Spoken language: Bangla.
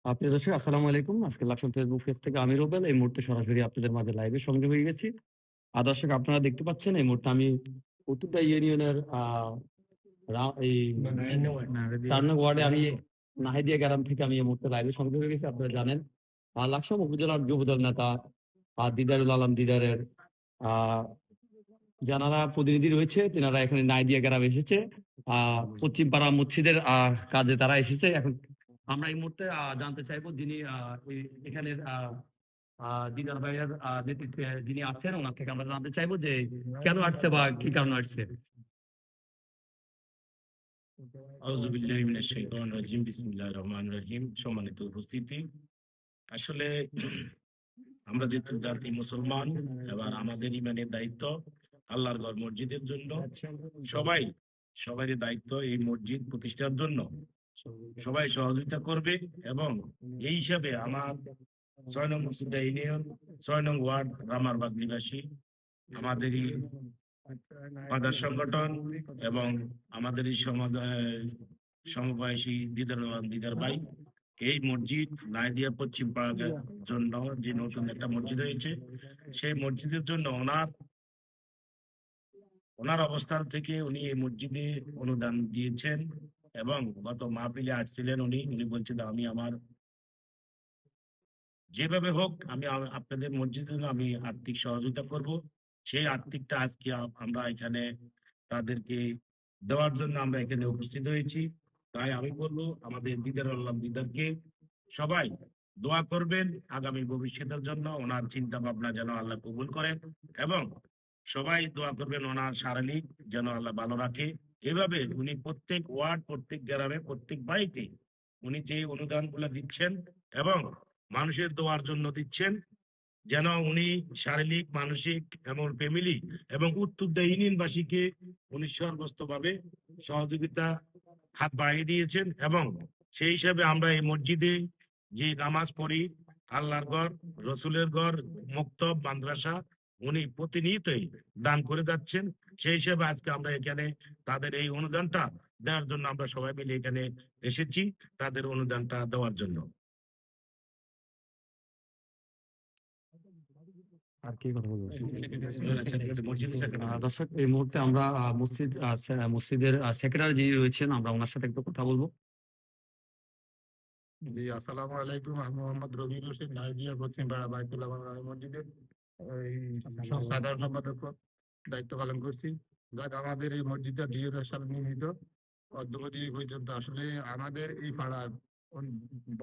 প্রিয় দর্শক, আসসালামু আলাইকুম। আজকে লাকসাম ফেসবুক পেজ থেকে আমি রুবেল এই মুহূর্তে সরাসরি আপনাদের মাঝে লাইভে সংযোগ হয়ে গেছি। দর্শক, আপনারা দেখতে পাচ্ছেন এই মুহূর্তে আমি উত্তরটা ইউনিয়নের এই ৪ নং ওয়ার্ডে আমি নাহিদিয়া গ্রাম থেকে আমি এই মুহূর্তে লাইভে সংযোগ হয়ে গেছি। আপনারা জানেন লাকসাম উপজেলার যুবদল নেতা দিদারুল আলম দিদারের আহ যারা প্রতিনিধি রয়েছে তেনারা এখানে নাইদিয়া গ্রামে এসেছে। পশ্চিম পাড়া মসজিদের কাজে তারা এসেছে। এখন আমরা এই মুহূর্তে জানতে চাইবো যিনি এখানের দিদার ভাইয়ের নেতৃত্বে যিনি আছেন ওনার থেকে আমরা জানতে চাইবো যে কেন আসছে বা কি কারণে আসছে। আউযু বিল্লাহি মিনাশ শাইতানির রাজিম। বিসমিল্লাহির রহমানির রহিম। সম্মানিত উপস্থিতি, আসলে আমরা যেহেতু জাতি মুসলমান, এবার আমাদের ইমানের দায়িত্ব আল্লাহর ঘর মসজিদের জন্য সবারই দায়িত্ব এই মসজিদ প্রতিষ্ঠার জন্য সবাই সহযোগিতা করবে। এবং এই হিসাবে আমার ৬ নং মুসিদা ইউনিয়ন ৬ নং ওয়ার্ড রামারবাগ নিবাসী আমাদেরই বাজার সংগঠন এবং আমাদের এই সমবয়সী দিদার ভাই এই মসজিদ নাইদিয়া পশ্চিম পাড়ার জন্য যে নতুন একটা মসজিদ হয়েছে, সেই মসজিদের জন্য ওনার অবস্থান থেকে উনি এই মসজিদে অনুদান দিয়েছেন। এবং গত মাহফিলে আসছিলেন উনি বলছেন আমি আমার যেভাবে হোক আমি আপনাদের মসজিদের জন্য আমি আর্থিক সহযোগিতা করব। সেই আর্থিকটা আজকে আমরা এখানে তাদেরকে দেওয়ার জন্য আমরা এখানে উপস্থিত হয়েছি। তাই আমি বলবো আমাদের দিদারকে সবাই দোয়া করবেন আগামী ভবিষ্যতের জন্য, ওনার চিন্তা ভাবনা যেন আল্লাহ কবুল করেন। এবং সবাই দোয়া করবেন ওনার শারীরিক যেন আল্লাহ ভালো রাখে। এভাবে উনি প্রত্যেক ওয়ার্ড, প্রত্যেক গ্রামে, প্রত্যেক বাড়িতে উনি যে অনুদান গুলা দিচ্ছেন এবং মানুষের দোয়ার জন্য দিচ্ছেন, যেন উনি শারীরিক, মানসিক এবং ফ্যামিলি এবং উত্তরদা ইউনিয়নবাসীকে উনি সর্বস্তভাবে সহযোগিতা হাত বাড়িয়ে দিয়েছেন। এবং সেই হিসাবে আমরা এই মসজিদে যে নামাজ পড়ি, আল্লাহর ঘর, রসুলের ঘর, মক্তব, মাদ্রাসা উনি প্রতিনিয়তই দান করে যাচ্ছেন। সেই হিসাবে আজকে আমরা এখানে তাদের এই অনুদানটা দেওয়ার জন্য আমরা সবাই মিলে এখানে এসেছি, তাদের অনুদানটা দেওয়ার জন্য। আর কি কথা বলবো? দর্শক, এই মুহূর্তে আমরা মসজিদের সেক্রেটারি যিনি রয়েছেন আমরা ওনার সাথে একটু কথা বলবো। জি, আসসালামু আলাইকুম। আমি মোহাম্মদ রবিউল হোসেন, নাইদিয়া পশ্চিম পাড়া বাইতুল্লাহ মসজিদের এই সাধারণ সম্পাদক দায়িত্ব পালন করছি। আমাদের এই মসজিদটা ২০০০ সালে নির্মিত। অদ্যবধি পর্যন্ত আসলে আমাদের এই পাড়ার